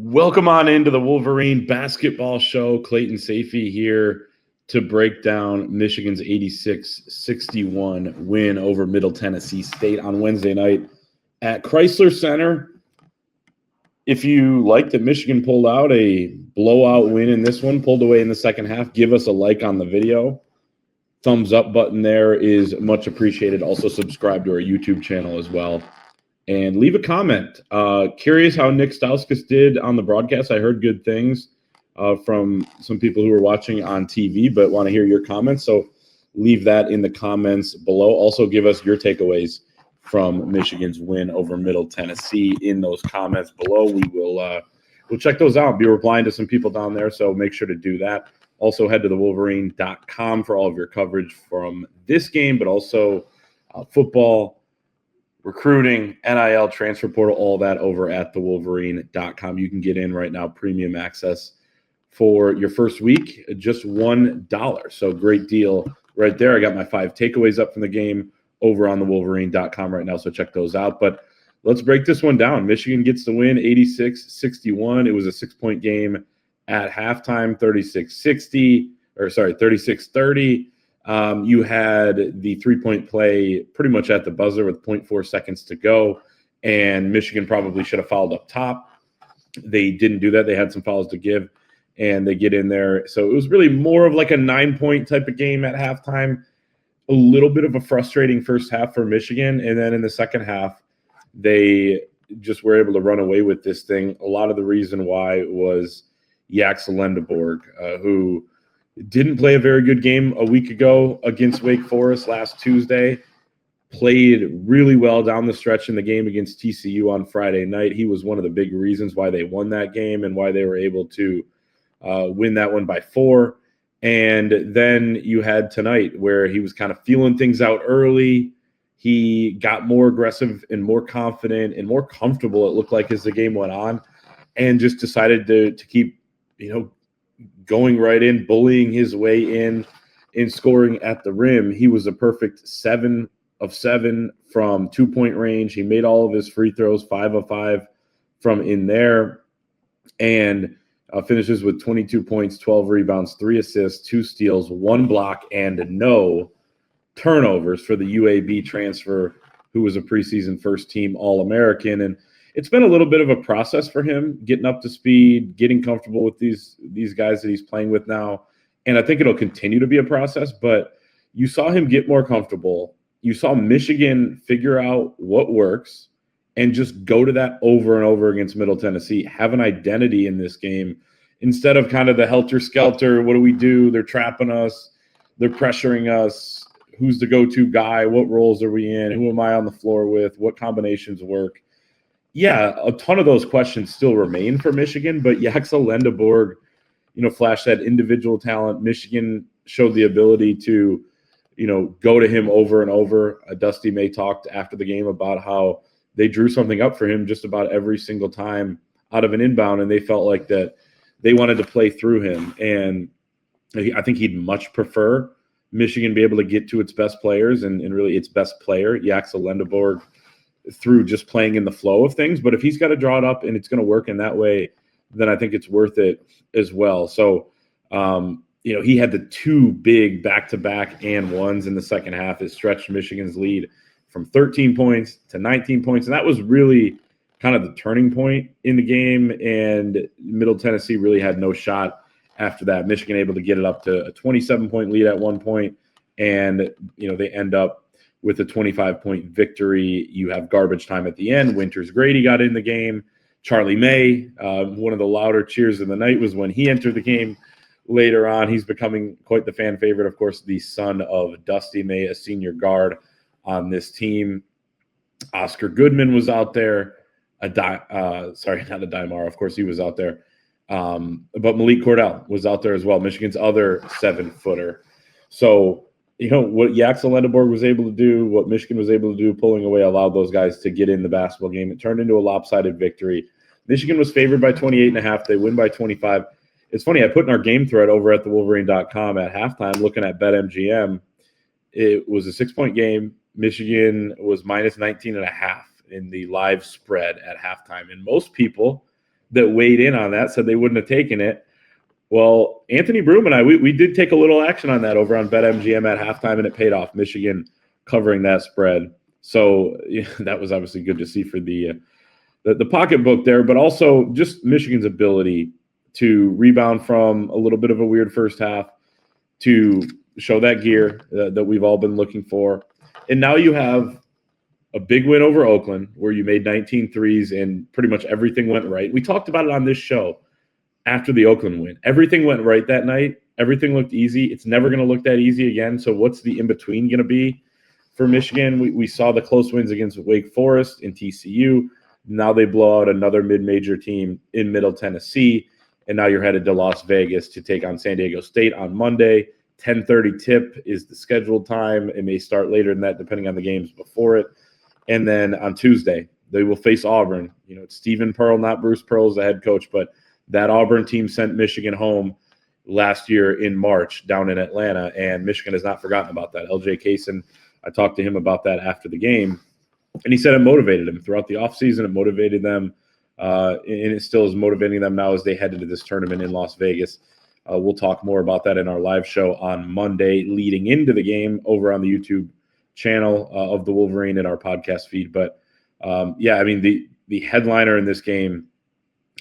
Welcome on into the Wolverine basketball show. Clayton Sayfie here to break down Michigan's 86-61 win over Middle Tennessee State on Wednesday night at Chrysler Center. If you like that Michigan pulled out a blowout win in this one, pulled away in the second half, give us a like on the video. Thumbs up button there is much appreciated. Also subscribe to our YouTube channel as well. And leave a comment. Curious how Nick Stauskas did on the broadcast. I heard good things from some people who were watching on TV, but want to hear your comments. So leave that in the comments below. Also give us your takeaways from Michigan's win over Middle Tennessee in those comments below. We'll check those out. Be replying to some people down there, so make sure to do that. Also head to the Wolverine.com for all of your coverage from this game, but also football, recruiting, NIL, transfer portal, all that over at thewolverine.com. You can get in right now, premium access for your first week, just $1. So great deal right there. I got my 5 takeaways up from the game over on thewolverine.com right now, so check those out. But let's break this one down. Michigan gets the win, 86-61. It was a 6-point game at halftime, 36-30. You had the 3-point play pretty much at the buzzer with 0.4 seconds to go, and Michigan probably should have fouled up top. They didn't do that. They had some fouls to give, and they get in there. So it was really more of like a 9-point type of game at halftime. A little bit of a frustrating first half for Michigan, and then in the second half, they just were able to run away with this thing. A lot of the reason why was Yaxel Lendeborg, who didn't play a very good game a week ago against Wake Forest last Tuesday. Played really well down the stretch in the game against TCU on Friday night. He was one of the big reasons why they won that game and why they were able to win that one by 4. And then you had tonight where he was kind of feeling things out early. He got more aggressive and more confident and more comfortable, it looked like, as the game went on, and just decided to keep, going right in, bullying his way in scoring at the rim. He was a perfect 7 of 7 from 2-point range. He made all of his free throws, 5 of 5 from in there, and finishes with 22 points, 12 rebounds, 3 assists, 2 steals, 1 block, and no turnovers for the UAB transfer, who was a preseason first-team All-American. And it's been a little bit of a process for him getting up to speed, getting comfortable with these guys that he's playing with now. And I think it'll continue to be a process, but you saw him get more comfortable. You saw Michigan figure out what works and just go to that over and over against Middle Tennessee, have an identity in this game instead of kind of the helter-skelter, what do we do? They're trapping us. They're pressuring us. Who's the go-to guy? What roles are we in? Who am I on the floor with? What combinations work? Yeah, a ton of those questions still remain for Michigan, but Yaxel Lendeborg, flashed that individual talent. Michigan showed the ability to, go to him over and over. Dusty May talked after the game about how they drew something up for him just about every single time out of an inbound, and they felt like that they wanted to play through him. And I think he'd much prefer Michigan be able to get to its best players and really its best player, Yaxel Lendeborg, through just playing in the flow of things. But if he's got to draw it up and it's going to work in that way, then I think it's worth it as well. So, he had the 2 big back-to-back and ones in the second half. It stretched Michigan's lead from 13 points to 19 points. And that was really kind of the turning point in the game. And Middle Tennessee really had no shot after that. Michigan able to get it up to a 27-point lead at one point. And, they end up with a 25-point victory. You have garbage time at the end. Winters Grady got in the game. Charlie May, one of the louder cheers of the night was when he entered the game later on. He's becoming quite the fan favorite, of course, the son of Dusty May, a senior guard on this team. Oscar Goodman was out there. Not a Daimar. Of course, he was out there. But Malik Cordell was out there as well, Michigan's other 7-footer. So, what Yaxel Lendeborg was able to do, what Michigan was able to do, pulling away, allowed those guys to get in the basketball game. It turned into a lopsided victory. Michigan was favored by 28.5. They win by 25. It's funny, I put in our game thread over at thewolverine.com at halftime, looking at BetMGM. It was a 6-point game. Michigan was minus 19.5 in the live spread at halftime. And most people that weighed in on that, said they wouldn't have taken it. Well, Anthony Broom and I, we did take a little action on that over on BetMGM at halftime, and it paid off. Michigan covering that spread. So yeah, that was obviously good to see for the pocketbook there, but also just Michigan's ability to rebound from a little bit of a weird first half to show that gear that we've all been looking for. And now you have a big win over Oakland where you made 19 threes and pretty much everything went right. We talked about it on this show after the Oakland win. Everything went right that night. Everything looked easy. It's never going to look that easy again. So what's the in-between going to be for Michigan? We saw the close wins against Wake Forest and TCU. Now they blow out another mid-major team in Middle Tennessee. And now you're headed to Las Vegas to take on San Diego State on Monday. 10:30 tip is the scheduled time. It may start later than that, depending on the games before it. And then on Tuesday, they will face Auburn. You know, it's Stephen Pearl, not Bruce Pearl, as the head coach, but that Auburn team sent Michigan home last year in March down in Atlanta, and Michigan has not forgotten about that. LJ Kaysen, I talked to him about that after the game, and he said it motivated him throughout the offseason. It motivated them, and it still is motivating them now as they head into this tournament in Las Vegas. We'll talk more about that in our live show on Monday leading into the game over on the YouTube channel of the Wolverine in our podcast feed. But, yeah, I mean, the headliner in this game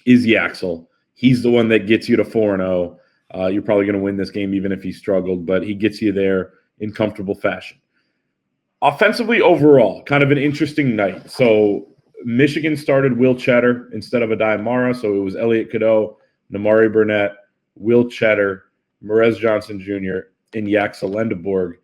is Yaxel. He's the one that gets you to 4-0. You're probably going to win this game even if he struggled, but he gets you there in comfortable fashion. Offensively, overall, kind of an interesting night. So Michigan started Will Cheddar instead of Adai Mara, so it was Elliot Cadeau, Namari Burnett, Will Cheddar, Merez Johnson Jr., and Yaxel Lendeborg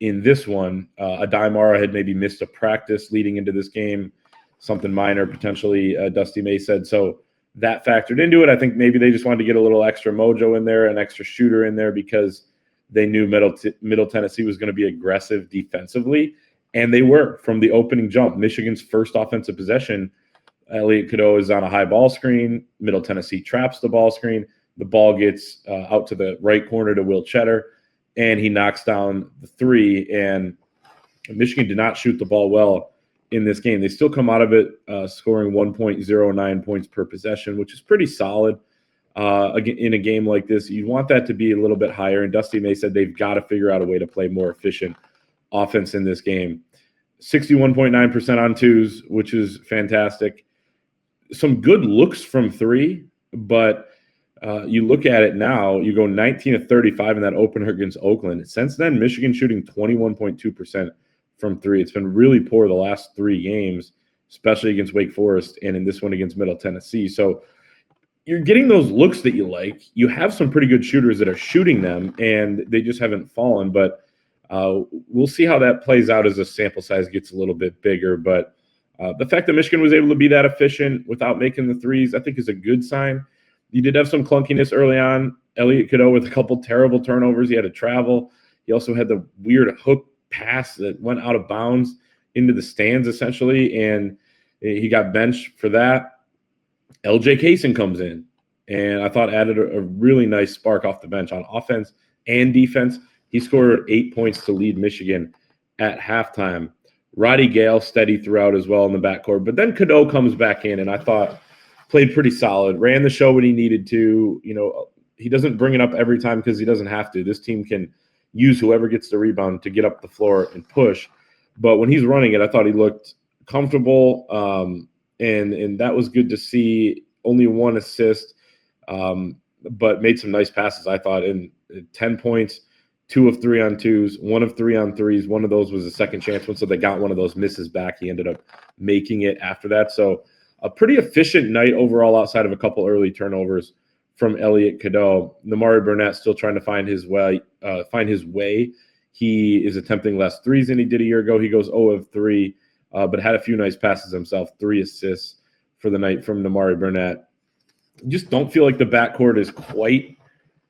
in this one. Adai Mara had maybe missed a practice leading into this game, something minor potentially, Dusty May said. So that factored into it. I think maybe they just wanted to get a little extra mojo in there, an extra shooter in there, because they knew Middle Tennessee was going to be aggressive defensively, and they were from the opening jump. Michigan's first offensive possession, Elliot Cadeau is on a high ball screen. Middle Tennessee traps the ball screen. The ball gets out to the right corner to Will Cheddar, and he knocks down the three, and Michigan did not shoot the ball well in this game. They still come out of it scoring 1.09 points per possession, which is pretty solid. Again, in a game like this, you want that to be a little bit higher. And Dusty May said they've got to figure out a way to play more efficient offense in this game. 61.9% on twos, which is fantastic. Some good looks from three, but you look at it now, you go 19 of 35 in that opener against Oakland. Since then, Michigan shooting 21.2% from three. It's been really poor the last three games, especially against Wake Forest and in this one against Middle Tennessee. So you're getting those looks that you like. You have some pretty good shooters that are shooting them, and they just haven't fallen. But we'll see how that plays out as the sample size gets a little bit bigger. But the fact that Michigan was able to be that efficient without making the threes, I think is a good sign. You did have some clunkiness early on. Elliot Cadeau with a couple terrible turnovers. He had to travel. He also had the weird hook pass that went out of bounds into the stands, essentially, and he got benched for that. LJ Kaysen comes in, and I thought added a really nice spark off the bench on offense and defense. He scored 8 points to lead Michigan at halftime. Roddy Gale steady throughout as well in the backcourt, but then Cadeau comes back in, and I thought played pretty solid, ran the show when he needed to. You know, he doesn't bring it up every time because he doesn't have to. This team can use whoever gets the rebound to get up the floor and push. But when he's running it, I thought he looked comfortable, and that was good to see. Only one assist, but made some nice passes, I thought, in 10 points, 2 of 3 on twos, 1 of 3 on threes. One of those was a second chance one, so they got one of those misses back. He ended up making it after that. So a pretty efficient night overall outside of a couple early turnovers from Elliot Cadeau. Namari Burnett still trying to find his way. He is attempting less threes than he did a year ago. He goes 0 of 3, but had a few nice passes himself. 3 assists for the night from Namari Burnett. Just don't feel like the backcourt is quite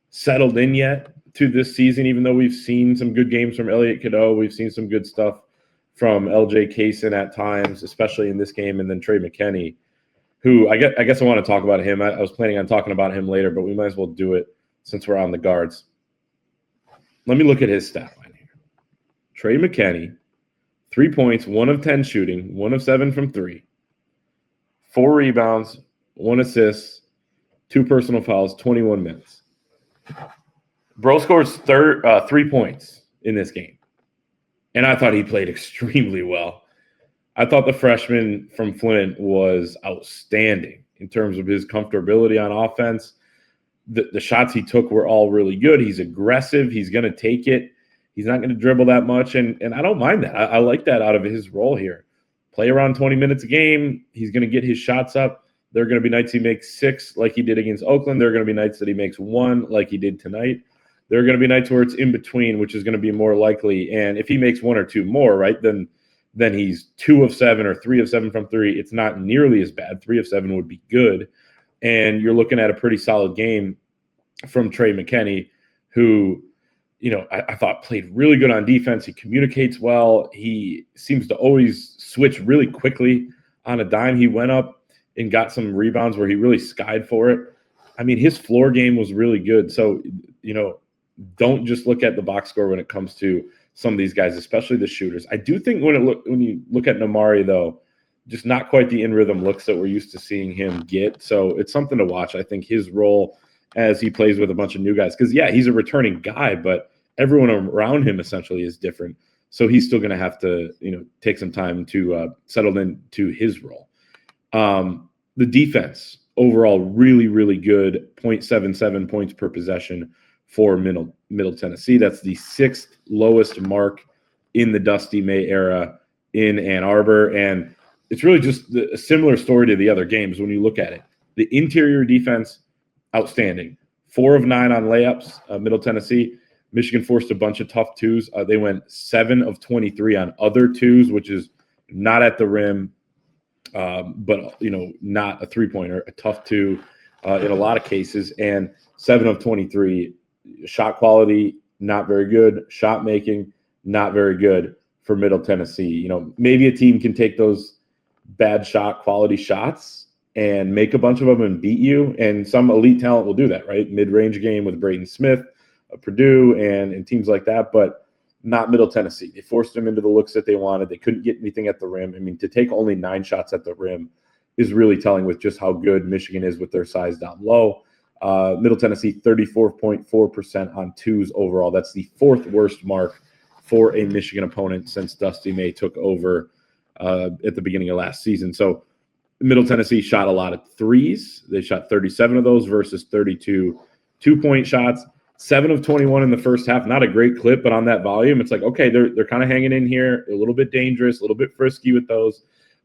settled in yet to this season, even though we've seen some good games from Elliot Cadeau. We've seen some good stuff from LJ Kaysen at times, especially in this game, and then Trey McKinney, who I guess I want to talk about him. I was planning on talking about him later, but we might as well do it since we're on the guards. Let me look at his stat line here. Trey McKinney, 3 points, 1 of 10 shooting, 1 of 7 from 3, 4 rebounds, 1 assist, 2 personal fouls, 21 minutes. Bro scores 3 points in this game. And I thought he played extremely well. I thought the freshman from Flint was outstanding in terms of his comfortability on offense. The shots he took were all really good. He's aggressive. He's going to take it. He's not going to dribble that much. And I don't mind that. I like that out of his role here. Play around 20 minutes a game. He's going to get his shots up. There are going to be nights he makes 6 like he did against Oakland. There are going to be nights that he makes 1 like he did tonight. There are going to be nights where it's in between, which is going to be more likely. And if he makes 1 or 2 more, right, then he's 2 of 7 or 3 of 7 from 3. It's not nearly as bad. 3 of 7 would be good. And you're looking at a pretty solid game from Trey McKinney, who, I thought played really good on defense. He communicates well. He seems to always switch really quickly on a dime. He went up and got some rebounds where he really skied for it. I mean, his floor game was really good. So, don't just look at the box score when it comes to some of these guys, especially the shooters. I do think when you look at Namari, though, just not quite the in-rhythm looks that we're used to seeing him get. So it's something to watch. I think his role as he plays with a bunch of new guys, because, yeah, he's a returning guy, but everyone around him essentially is different. So he's still going to have to, take some time to settle into his role. The defense overall really, really good, 0.77 points per possession for Middle Tennessee. That's the 6th lowest mark in the Dusty May era in Ann Arbor. And it's really just a similar story to the other games when you look at it. The interior defense, outstanding. 4 of 9 on layups, Middle Tennessee. Michigan forced a bunch of tough twos. They went 7 of 23 on other twos, which is not at the rim, but, not a three-pointer, a tough two in a lot of cases. And 7 of 23. Shot quality, not very good. Shot making, not very good for Middle Tennessee. Maybe a team can take those bad shot quality shots and make a bunch of them and beat you. And some elite talent will do that, right? Mid-range game with Braden Smith, Purdue, and teams like that, but not Middle Tennessee. They forced them into the looks that they wanted. They couldn't get anything at the rim. I mean, to take only 9 shots at the rim is really telling with just how good Michigan is with their size down low. Middle Tennessee, 34.4% on twos overall. That's the 4th worst mark for a Michigan opponent since Dusty May took over at the beginning of last season. So Middle Tennessee shot a lot of threes. They shot 37 of those versus 32 two-point shots. 7 of 21 in the first half. Not a great clip, but on that volume, it's like, okay, they're kind of hanging in here, a little bit dangerous, a little bit frisky with those.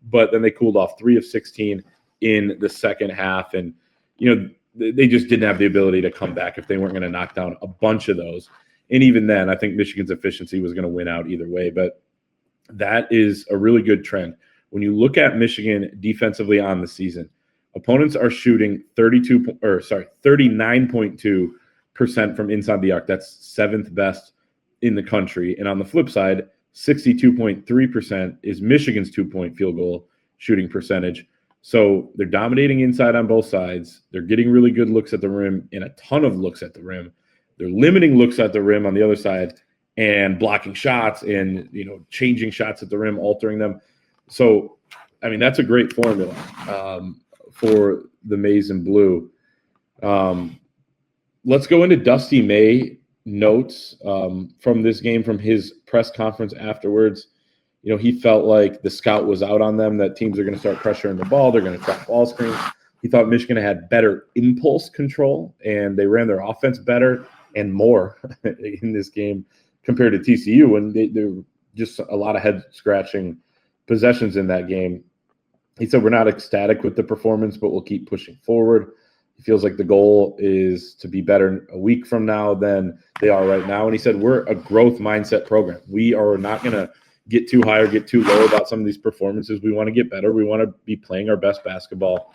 But then they cooled off 3 of 16 in the second half. And, they just didn't have the ability to come back if they weren't going to knock down a bunch of those. And even then, I think Michigan's efficiency was going to win out either way. But that is a really good trend. When you look at Michigan defensively on the season, opponents are shooting 39.2% from inside the arc. That's 7th best in the country. And on the flip side, 62.3% is Michigan's 2-point field goal shooting percentage. So they're dominating inside on both sides. They're getting really good looks at the rim and a ton of looks at the rim. They're limiting looks at the rim on the other side and blocking shots and, changing shots at the rim, altering them. So, I mean, that's a great formula for the Maize and Blue. Let's go into Dusty May notes from this game, from his press conference afterwards. He felt like the scout was out on them, that teams are going to start pressuring the ball. They're going to trap ball screens. He thought Michigan had better impulse control, and they ran their offense better and more in this game compared to TCU. And there were just a lot of head-scratching possessions in that game. He said, we're not ecstatic with the performance, but we'll keep pushing forward. He feels like the goal is to be better a week from now than they are right now. And he said, we're a growth mindset program. We are not going to get too high or get too low about some of these performances. We want to get better. We want to be playing our best basketball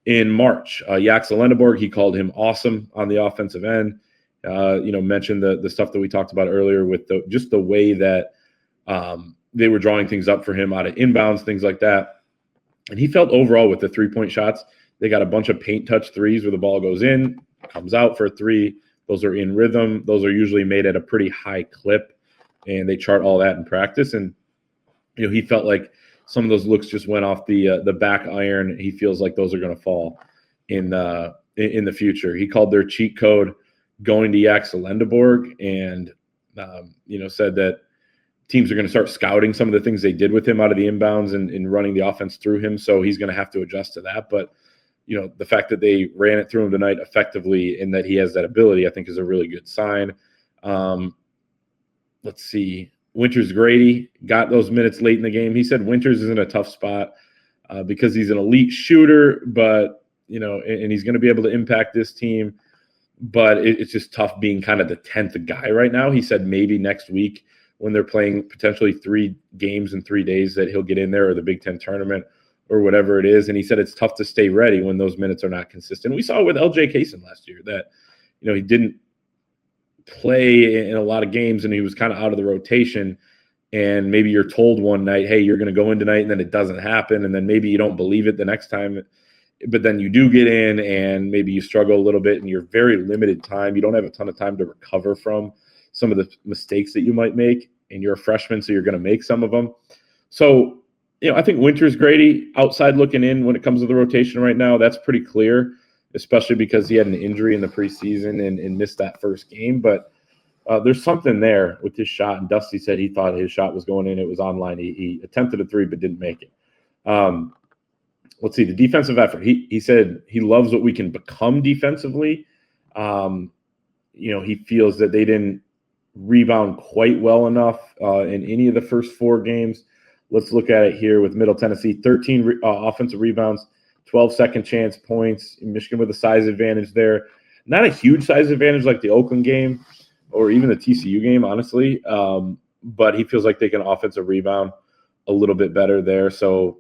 in March. Yaxel Lendeborg, he called him awesome on the offensive end. Mentioned the stuff that we talked about earlier with just the way that they were drawing things up for him out of inbounds, things like that. And he felt overall with the 3-point shots, they got a bunch of paint touch threes where the ball goes in, comes out for a 3. Those are in rhythm. Those are usually made at a pretty high clip, and they chart all that in practice. And, he felt like some of those looks just went off the back iron. He feels like those are going to fall in in the future. He called their cheat code going to Yaxel Lendeborg, and said that teams are going to start scouting some of the things they did with him out of the inbounds and running the offense through him. So he's going to have to adjust to that. But the fact that they ran it through him tonight effectively and that he has that ability, I think, is a really good sign. Let's see. Winters Grady got those minutes late in the game. He said Winters is in a tough spot because he's an elite shooter, but, and he's going to be able to impact this team. But it's just tough being kind of the 10th guy right now. He said maybe next week when they're playing potentially 3 games in 3 days that he'll get in there, or the Big Ten tournament or whatever it is. And he said it's tough to stay ready when those minutes are not consistent. We saw it with LJ Kaysen last year that, he didn't play in a lot of games and he was kind of out of the rotation. And maybe you're told one night, hey, you're going to go in tonight, and then it doesn't happen. And then maybe you don't believe it the next time, but then you do get in and maybe you struggle a little bit and you're very limited time. You don't have a ton of time to recover from some of the mistakes that you might make, and you're a freshman, so you're going to make some of them. So, I think Winters Grady outside looking in when it comes to the rotation right now, that's pretty clear, especially because he had an injury in the preseason and missed that first game. But there's something there with his shot, and Dusty said he thought his shot was going in. It was online. He attempted a 3 but didn't make it. Let's see, the defensive effort. He said he loves what we can become defensively. He feels that they didn't rebound quite well enough in any of the first 4 games. Let's look at it here with Middle Tennessee. 13 offensive rebounds, 12 second chance points. Michigan with a size advantage there. Not a huge size advantage like the Oakland game or even the TCU game, honestly. But he feels like they can offensive rebound a little bit better there. So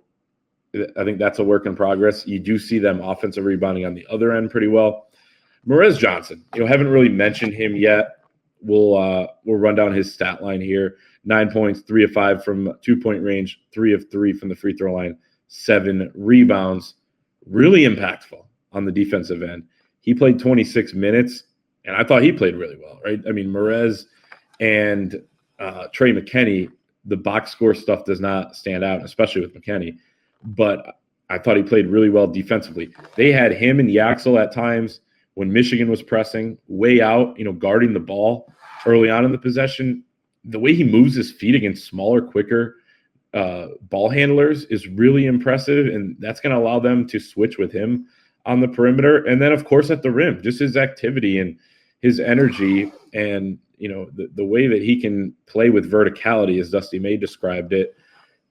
I think that's a work in progress. You do see them offensive rebounding on the other end pretty well. Merez Johnson, haven't really mentioned him yet. We'll run down his stat line here. 9 points, 3 of 5 from 2-point range, 3 of 3 from the free throw line, 7 rebounds. Really impactful on the defensive end. He played 26 minutes, and I thought he played really well, right? I mean, Merez and Trey McKinney, the box score stuff does not stand out, especially with McKinney. But I thought he played really well defensively. They had him and Yaxel at times when Michigan was pressing way out, guarding the ball early on in the possession. The way he moves his feet against smaller, quicker ball handlers is really impressive, and that's going to allow them to switch with him on the perimeter. And then, of course, at the rim, just his activity and his energy and, the way that he can play with verticality, as Dusty May described it,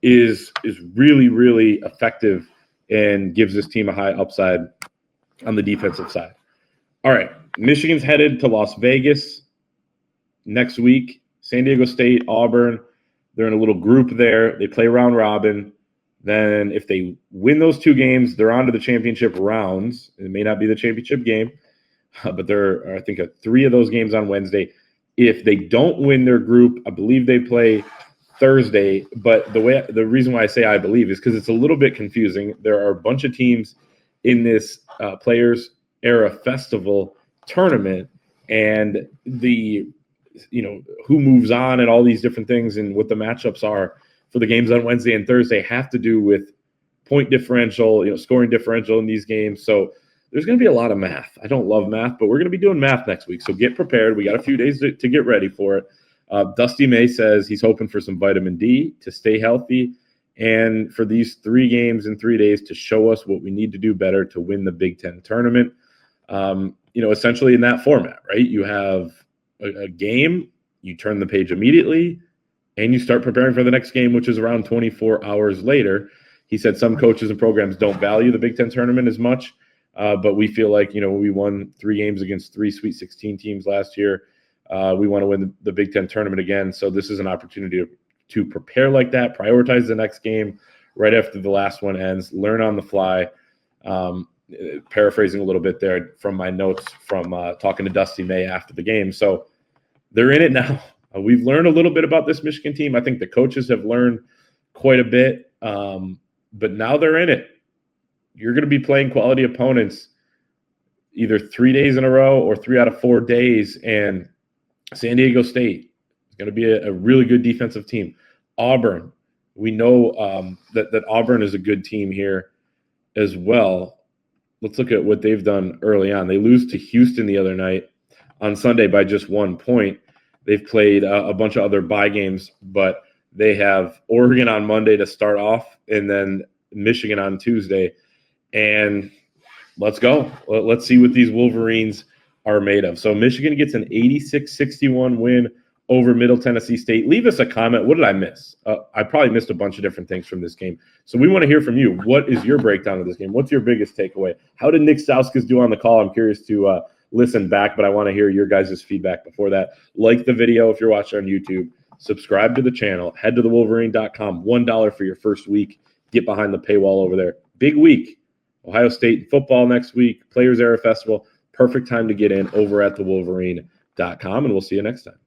is really, really effective and gives this team a high upside on the defensive side. All right, Michigan's headed to Las Vegas next week. San Diego State, Auburn, they're in a little group there. They play round robin. Then if they win those 2 games, they're on to the championship rounds. It may not be the championship game, but there are, I think, 3 of those games on Wednesday. If they don't win their group, I believe they play Thursday. But the reason why I say I believe is because it's a little bit confusing. There are a bunch of teams in this Players Era Festival tournament, and who moves on and all these different things and what the matchups are for the games on Wednesday and Thursday have to do with point differential, scoring differential in these games. So there's going to be a lot of math. I don't love math, but we're going to be doing math next week. So get prepared. We got a few days to get ready for it. Dusty May says he's hoping for some vitamin D to stay healthy and for these 3 games in 3 days to show us what we need to do better to win the Big Ten tournament. Essentially in that format, right? You have a game, you turn the page immediately, and you start preparing for the next game, which is around 24 hours later. He said some coaches and programs don't value the Big Ten tournament as much, but we feel like, we won 3 games against 3 Sweet 16 teams last year. We want to win the Big Ten tournament again, so this is an opportunity to prepare like that, prioritize the next game right after the last one ends, learn on the fly. Paraphrasing a little bit there from my notes from talking to Dusty May after the game. So they're in it now. We've learned a little bit about this Michigan team. I think the coaches have learned quite a bit, but now they're in it. You're going to be playing quality opponents either 3 days in a row or 3 out of 4 days, and San Diego State is going to be a really good defensive team. Auburn, we know that Auburn is a good team here as well. let's look at what they've done early on. They lose to Houston the other night on Sunday by just 1 point. They've played a bunch of other bye games, but they have Oregon on Monday to start off, and then Michigan on Tuesday. And let's go. Let's see what these Wolverines are made of. So Michigan gets an 86-61 win over Middle Tennessee State. Leave us a comment. What did I miss? I probably missed a bunch of different things from this game. So we want to hear from you. What is your breakdown of this game? What's your biggest takeaway? How did Nick Stauskas do on the call? I'm curious to listen back, but I want to hear your guys' feedback before that. Like the video if you're watching on YouTube. Subscribe to the channel. Head to thewolverine.com. $1 for your first week. Get behind the paywall over there. Big week. Ohio State football next week. Players Era Festival. Perfect time to get in over at thewolverine.com, and we'll see you next time.